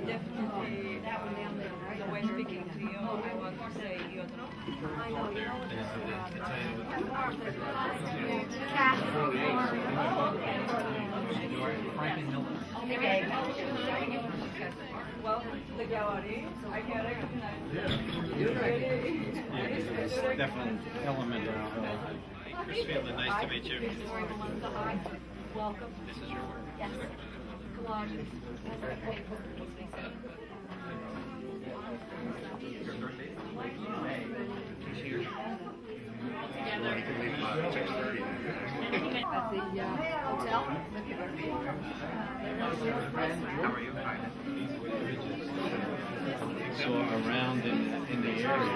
definitely the way speaking to you, I want to say you know. Well, the gallery, I can recognize it. It's definitely element of Chris Phelan, nice to meet you. Welcome. This is your work. Yes. Collages. At the hotel. How are you? so around in the area.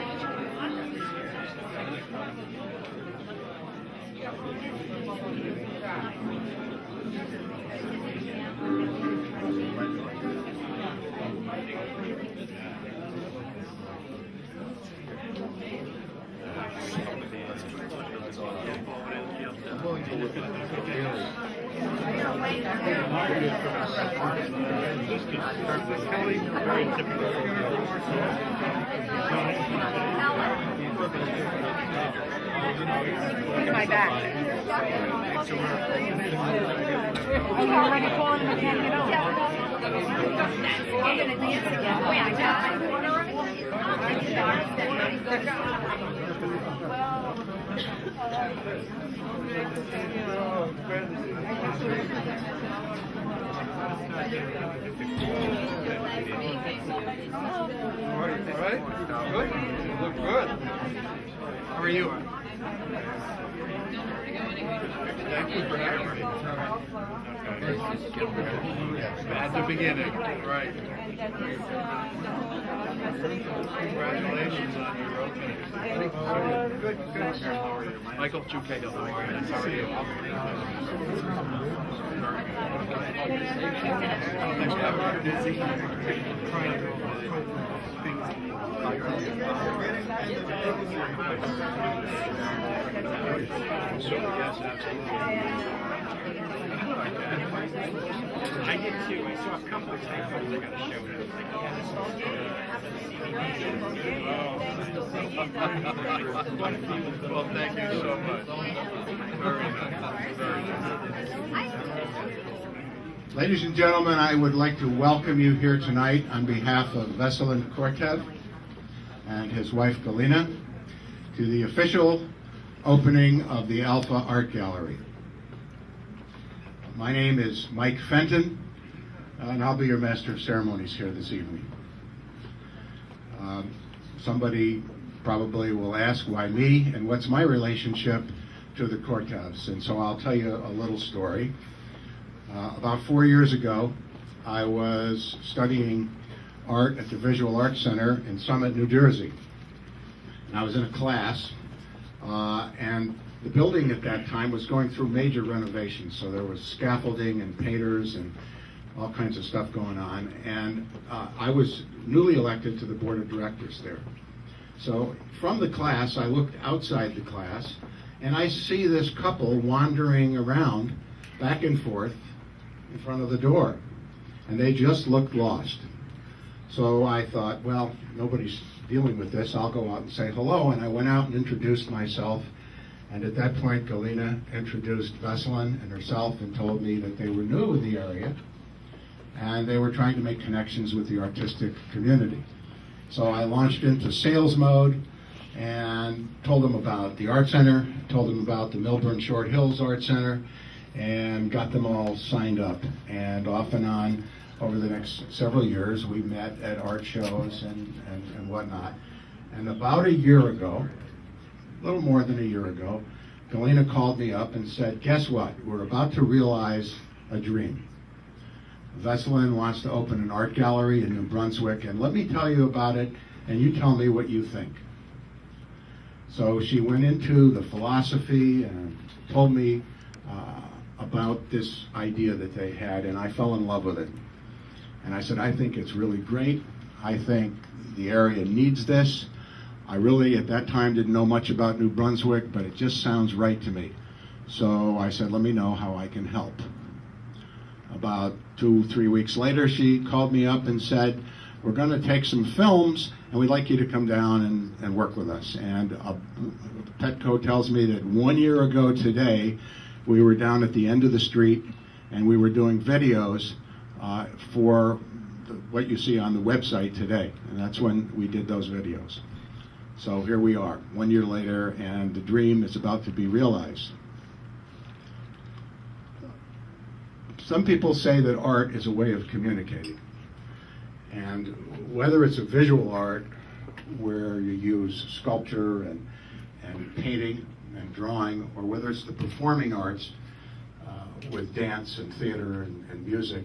I'm willing to look at it daily. My back. I'm already pulling and I can't get on. I'm going to dance again. Wait, I All right? Good? You look good. How are you? Thank you for having me. At the beginning, right. Congratulations on your opening. Good, good. How are you? Michael Chucahill. How are you? Thanks for having me. Busy. Trying Yes, absolutely. I did too. I saw a couple of things I got to show you. Well, thank you so much. Very nice. Very nice. Ladies and gentlemen, I would like to welcome you here tonight on behalf of Veselin Kortev and his wife Galina to the official opening of the Alfa Art Gallery. My name is Mike Fenton, and I'll be your master of ceremonies here this evening. Somebody probably will ask why me and what's my relationship to the Kortevs, and so I'll tell you a little story. About 4 years ago, I was studying art at the Visual Arts Center in Summit, New Jersey. And I was in a class, and the building at that time was going through major renovations, so there was scaffolding and painters and all kinds of stuff going on, and I was newly elected to the board of directors there. So from the class, I looked outside the class, and I see this couple wandering around back and forth in front of the door, and they just looked lost. So I thought, well, nobody's dealing with this, I'll go out and say hello, and I went out and introduced myself, and at that point Galina introduced Veselin and herself and told me that they were new in the area and they were trying to make connections with the artistic community. So I launched into sales mode and told them about the Art Center, told them about the Milburn Short Hills Art Center, and got them all signed up. And off and on, over the next several years, we met at art shows and whatnot. And about a year ago, a little more than a year ago, Galina called me up and said, guess what? We're about to realize a dream. Veselin wants to open an art gallery in New Brunswick, and let me tell you about it, and you tell me what you think. So she went into the philosophy and told me about this idea that they had, and I fell in love with it. And I said, I think it's really great. I think the area needs this. I really, at that time, didn't know much about New Brunswick, but it just sounds right to me. So I said, let me know how I can help. About 2-3 weeks later, she called me up and said, we're going to take some films, and we'd like you to come down and work with us. And Petko tells me that 1 year ago today, we were down at the end of the street, and we were doing videos for what you see on the website today. And that's when we did those videos. So here we are, 1 year later, and the dream is about to be realized. Some people say that art is a way of communicating. And whether it's a visual art, where you use sculpture and painting and drawing, or whether it's the performing arts with dance and theater and music,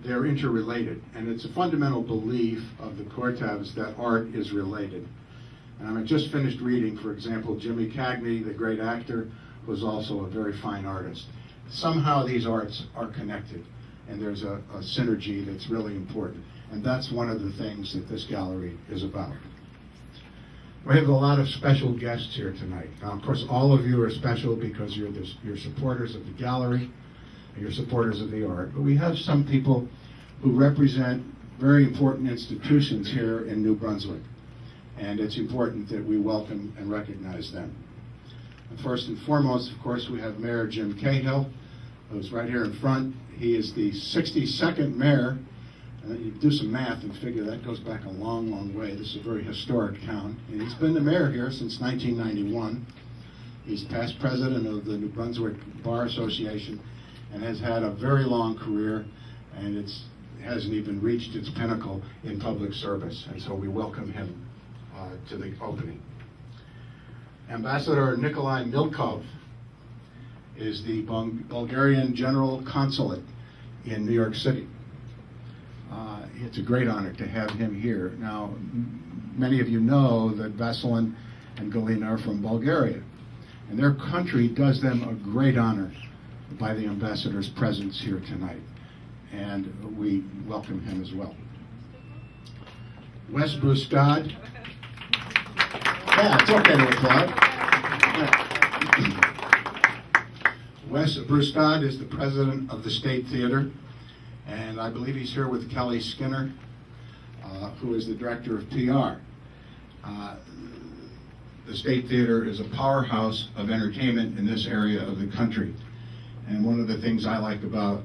they're interrelated. And it's a fundamental belief of the Kortevs that art is related. And I just finished reading, for example, Jimmy Cagney, the great actor, was also a very fine artist. Somehow these arts are connected, and there's a synergy that's really important. And that's one of the things that this gallery is about. We have a lot of special guests here tonight. Now, of course, all of you are special because you're supporters of the gallery, and you're supporters of the art. But we have some people who represent very important institutions here in New Brunswick. And it's important that we welcome and recognize them. And first and foremost, of course, we have Mayor Jim Cahill, who's right here in front. He is the 62nd mayor. And you do some math and figure that goes back a long, long way. This is a very historic town. And he's been the mayor here since 1991. He's past president of the New Brunswick Bar Association and has had a very long career, and it hasn't even reached its pinnacle in public service. And so we welcome him to the opening. Ambassador Nikolai Milkov is the Bulgarian General Consulate in New York City. It's a great honor to have him here. Now, many of you know that Veselin and Galina are from Bulgaria, and their country does them a great honor by the ambassador's presence here tonight, and we welcome him as well. Wes Brustad. Yeah, it's okay to applaud. Wes Brustad is the president of the State Theater, and I believe he's here with Kelly Skinner, who is the director of PR. The State Theater is a powerhouse of entertainment in this area of the country. And one of the things I like about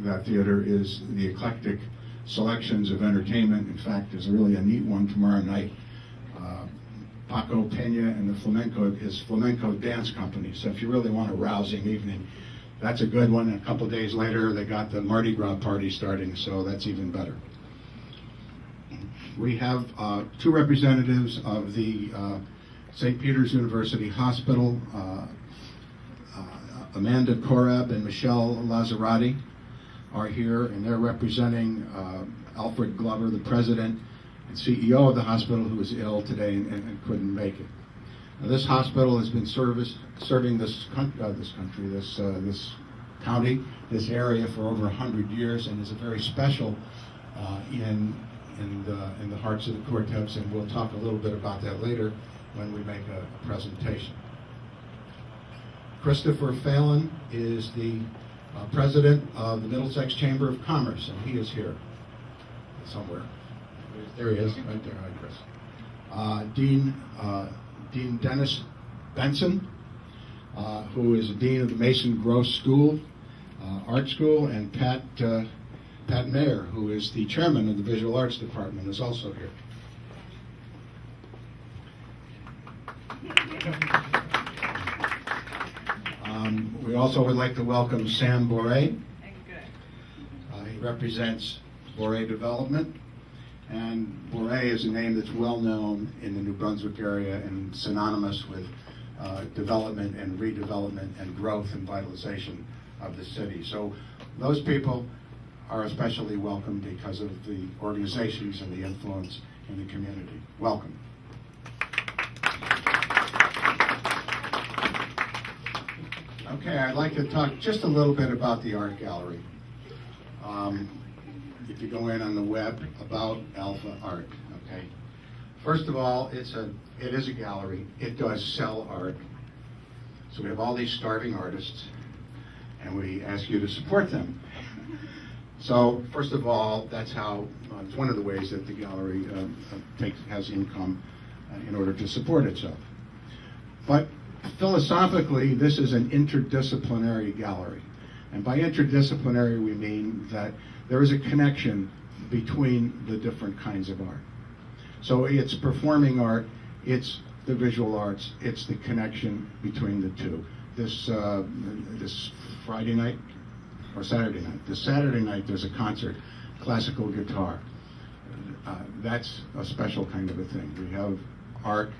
that theater is the eclectic selections of entertainment. In fact, there's really a neat one tomorrow night. Paco Peña and his flamenco dance company. So if you really want a rousing evening, that's a good one. And a couple days later, they got the Mardi Gras party starting, so that's even better. We have two representatives of the St. Peter's University Hospital, Amanda Korab and Michelle Lazarati are here, and they're representing Alfred Glover, the president and CEO of the hospital, who is ill today and couldn't make it. Now, this hospital has been serving this county, this area for over 100 years, and is very special in the hearts of the Kortevs, and we'll talk a little bit about that later when we make a presentation. Christopher Phelan is the president of the Middlesex Chamber of Commerce, and he is here somewhere. There he is, right there. Hi, Chris. Dean Dennis Benson, who is the dean of the Mason Gross School, Art School, and Pat Mayer, who is the chairman of the Visual Arts Department, is also here. We also would like to welcome Sam Boré. He represents Boré Development, and Boré is a name that's well known in the New Brunswick area and synonymous with development and redevelopment and growth and vitalization of the city. So those people are especially welcome because of the organizations and the influence in the community. Welcome. Okay, I'd like to talk just a little bit about the art gallery. If you go in on the web, about Alfa Art, okay? First of all, it is a gallery. It does sell art. So we have all these starving artists, and we ask you to support them. So, first of all, that's how, it's one of the ways that the gallery has income in order to support itself. But philosophically, this is an interdisciplinary gallery. And by interdisciplinary, we mean that there is a connection between the different kinds of art. So it's performing art, it's the visual arts, it's the connection between the two. This Friday night, or Saturday night. This Saturday night, there's a concert, classical guitar. That's a special kind of a thing. We have art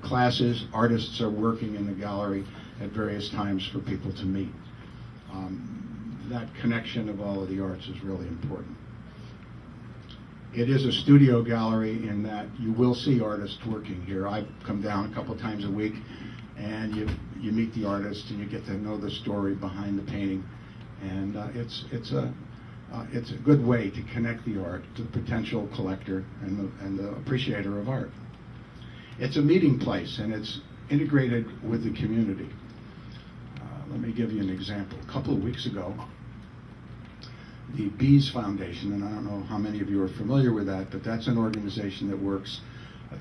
classes, artists are working in the gallery at various times for people to meet. That connection of all of the arts is really important. It is a studio gallery in that you will see artists working here. I come down a couple times a week, and you meet the artist and you get to know the story behind the painting, and it's a good way to connect the art to the potential collector and the appreciator of art. It's a meeting place, and it's integrated with the community. Let me give you an example. A couple of weeks ago, the Bees Foundation, and I don't know how many of you are familiar with that, but that's an organization that works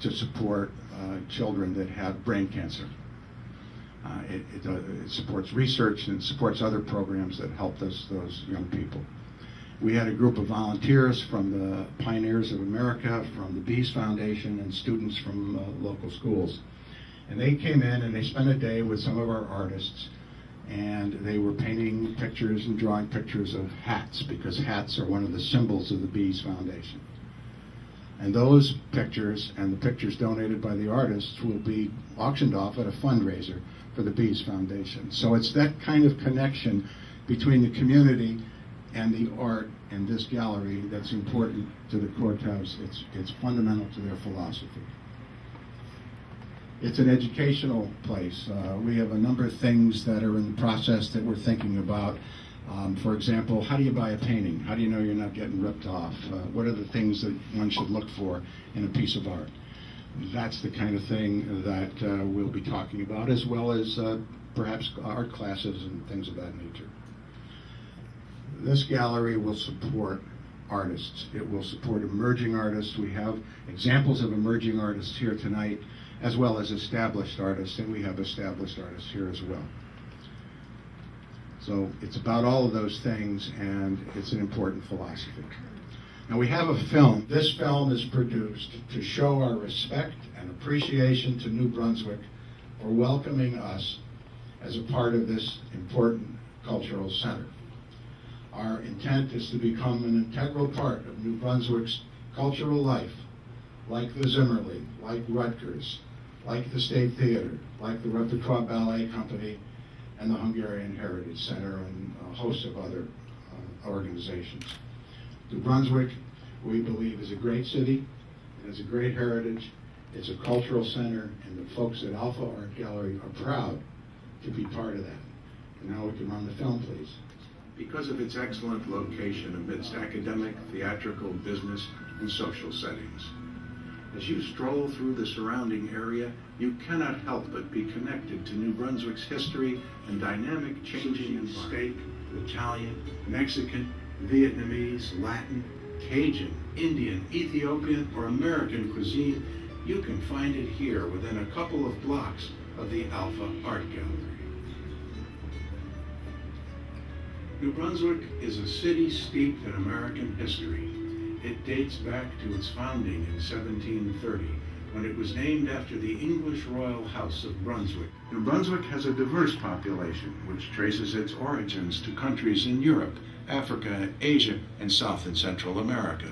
to support children that have brain cancer. It supports research and supports other programs that help those young people. We had a group of volunteers from the Pioneers of America, from the Bees Foundation, and students from local schools. And they came in and they spent a day with some of our artists, and they were painting pictures and drawing pictures of hats, because hats are one of the symbols of the Bees Foundation. And those pictures and the pictures donated by the artists will be auctioned off at a fundraiser for the Bees Foundation. So it's that kind of connection between the community and the art in this gallery that's important to the courthouse. It's fundamental to their philosophy. It's an educational place. We have a number of things that are in the process that we're thinking about. For example, how do you buy a painting? How do you know you're not getting ripped off? What are the things that one should look for in a piece of art? That's the kind of thing that we'll be talking about, as well as perhaps art classes and things of that nature. This gallery will support artists. It will support emerging artists. We have examples of emerging artists here tonight, as well as established artists, and we have established artists here as well. So it's about all of those things, and it's an important philosophy. Now we have a film. This film is produced to show our respect and appreciation to New Brunswick for welcoming us as a part of this important cultural center. Our intent is to become an integral part of New Brunswick's cultural life, like the Zimmer League, like Rutgers, like the State Theater, like the Repertoire Ballet Company, and the Hungarian Heritage Center, and a host of other organizations. New Brunswick, we believe, is a great city, it has a great heritage, it's a cultural center, and the folks at Alfa Art Gallery are proud to be part of that. And now we can run the film, please. Because of its excellent location amidst academic, theatrical, business, and social settings. As you stroll through the surrounding area, you cannot help but be connected to New Brunswick's history and dynamic changing in steak, Italian, Mexican, Vietnamese, Latin, Cajun, Indian, Ethiopian, or American cuisine. You can find it here within a couple of blocks of the Alfa Art Gallery. New Brunswick is a city steeped in American history. It dates back to its founding in 1730, when it was named after the English royal house of Brunswick. New Brunswick has a diverse population, which traces its origins to countries in Europe, Africa, Asia, and South and Central America.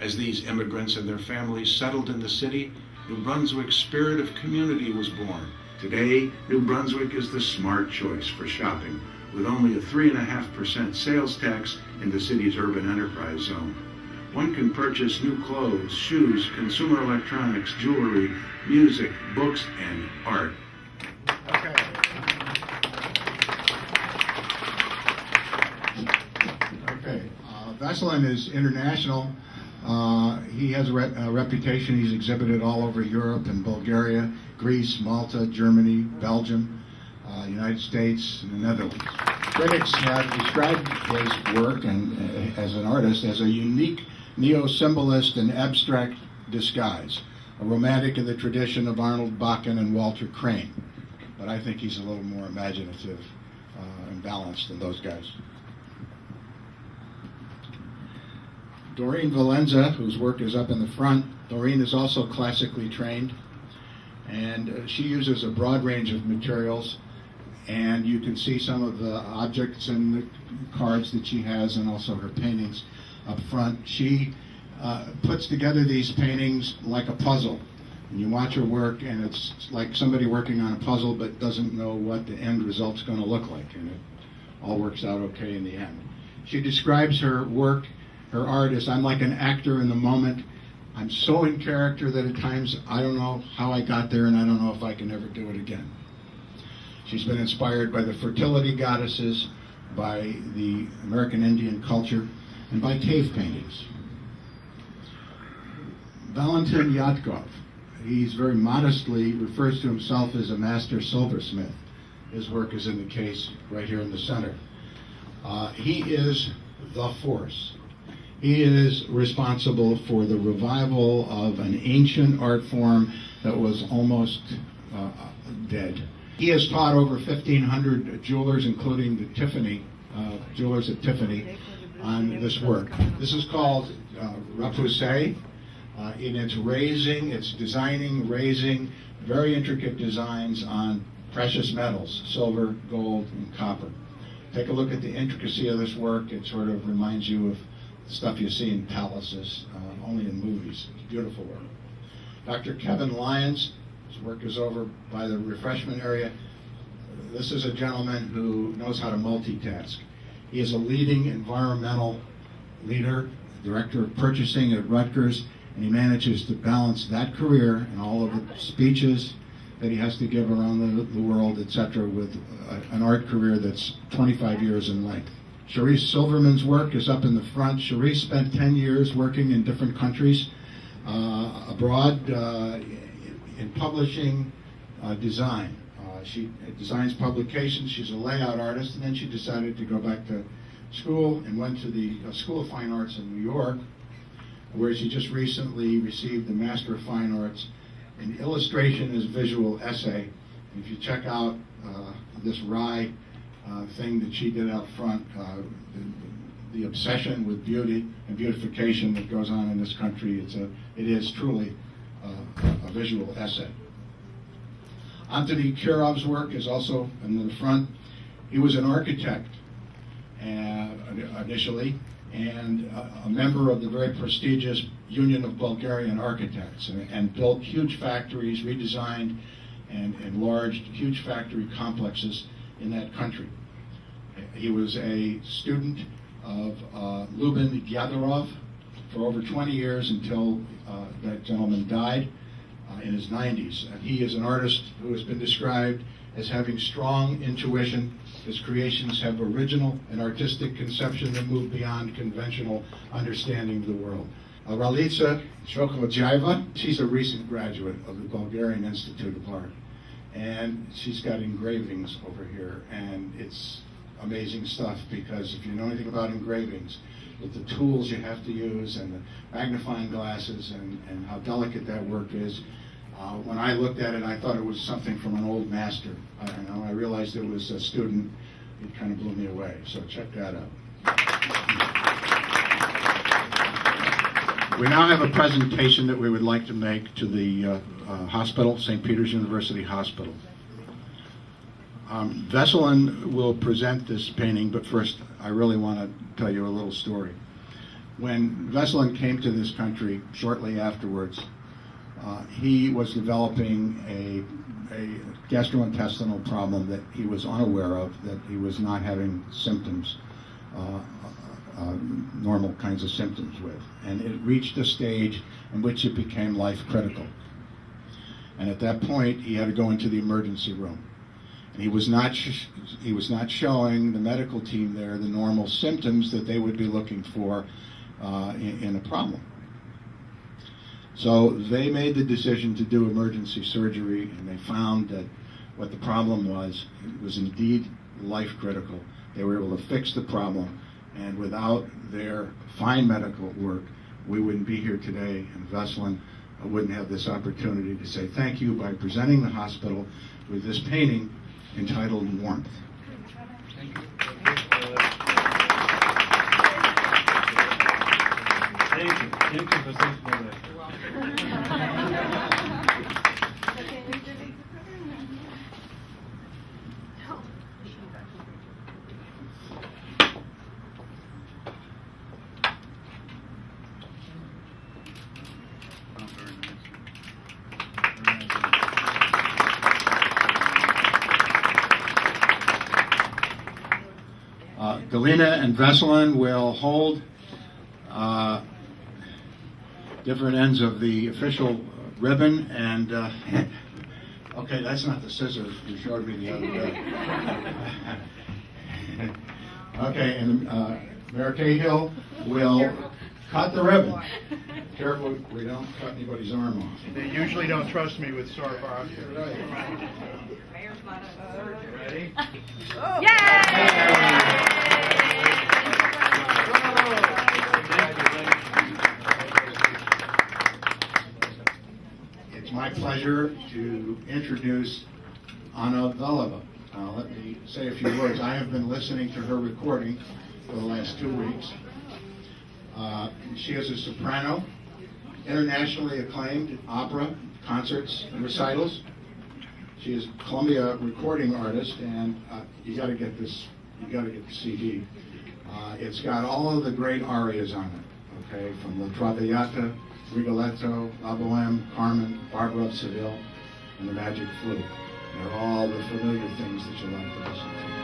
As these immigrants and their families settled in the city, New Brunswick's spirit of community was born. Today, New Brunswick is the smart choice for shopping, with only a 3.5% sales tax in the city's urban enterprise zone. One can purchase new clothes, shoes, consumer electronics, jewelry, music, books, and art. Okay. Okay. Vasilin is international. He has a reputation. He's exhibited all over Europe and Bulgaria, Greece, Malta, Germany, Belgium. United States, and the Netherlands. Critics have described his work and as an artist as a unique neo-symbolist and abstract disguise, a romantic in the tradition of Arnold Bakken and Walter Crane. But I think he's a little more imaginative and balanced than those guys. Doreen Valenza, whose work is up in the front. Doreen is also classically trained, and she uses a broad range of materials, and you can see some of the objects and the cards that she has, and also her paintings up front. She puts together these paintings like a puzzle. And you watch her work, and it's like somebody working on a puzzle but doesn't know what the end result's going to look like, and it all works out okay in the end. She describes her work, her art, as I'm like an actor in the moment. I'm so in character that at times I don't know how I got there, and I don't know if I can ever do it again. She's been inspired by the fertility goddesses, by the American Indian culture, and by cave paintings. Valentin Yatkov, he's very modestly refers to himself as a master silversmith. His work is in the case right here in the center. He is the force. He is responsible for the revival of an ancient art form that was almost dead. He has taught over 1,500 jewelers, including the Tiffany, jewelers at Tiffany, on this work. This is called repoussé. In its raising, it's designing, raising very intricate designs on precious metals, silver, gold, and copper. Take a look at the intricacy of this work. It sort of reminds you of the stuff you see in palaces, only in movies. It's beautiful work. Dr. Kevin Lyons, his work is over by the refreshment area. This is a gentleman who knows how to multitask. He is a leading environmental leader, director of purchasing at Rutgers, and he manages to balance that career and all of the speeches that he has to give around the world, etc., with an art career that's 25 years in length. Charisse Silverman's work is up in the front. Charisse spent 10 years working in different countries abroad in publishing design. She designs publications. She's a layout artist, and then she decided to go back to school and went to the School of Fine Arts in New York, where she just recently received the Master of Fine Arts in Illustration as Visual Essay. If you check out this rye thing that she did out front, the obsession with beauty and beautification that goes on in this country, it is truly a visual essay. Antony Kirov's work is also in the front. He was an architect initially, and a member of the very prestigious Union of Bulgarian Architects, and built huge factories, redesigned and enlarged huge factory complexes in that country. He was a student of Lubin Gyadorov for over 20 years until that gentleman died in his 90s. And he is an artist who has been described as having strong intuition. His creations have original and artistic conception that move beyond conventional understanding of the world. Ralitsa Shokolajeva, she's a recent graduate of the Bulgarian Institute of Art. And she's got engravings over here, and it's amazing stuff, because if you know anything about engravings, with the tools you have to use and the magnifying glasses and how delicate that work is, when I looked at it, I thought it was something from an old master. And when I realized it was a student, it kind of blew me away. So check that out. We now have a presentation that we would like to make to the hospital, St. Peter's University Hospital. Veselin will present this painting, but first I really want to tell you a little story. When Veselin came to this country shortly afterwards, he was developing a gastrointestinal problem that he was unaware of, that he was not having symptoms, normal kinds of symptoms with. And it reached a stage in which it became life critical. And at that point, he had to go into the emergency room. And he was not showing the medical team there the normal symptoms that they would be looking for in a problem. So they made the decision to do emergency surgery, and they found that what the problem was. It was indeed life critical. They were able to fix the problem, and without their fine medical work, we wouldn't be here today, and Veselin wouldn't have this opportunity to say thank you by presenting the hospital with this painting entitled Warmth. Thank you. Galina and Veselin will hold different ends of the official ribbon, and okay, that's not the scissors you showed me the other day. Okay, and Mayor Cahill will cut the ribbon. Careful, we don't cut anybody's arm off. They usually don't trust me with sore posture. Ready? It's my pleasure to introduce Anna Velova. Let me say a few words. I have been listening to her recording for the last 2 weeks. She is a soprano, internationally acclaimed opera, concerts, and recitals. She is a Columbia recording artist, and you got to get this. You got to get the CD. It's got all of the great arias on it. Okay, from La Traviata, Rigoletto, La Boheme, Carmen, Barbara of Seville, and the Magic Flute. They're all the familiar things that you like to listen to.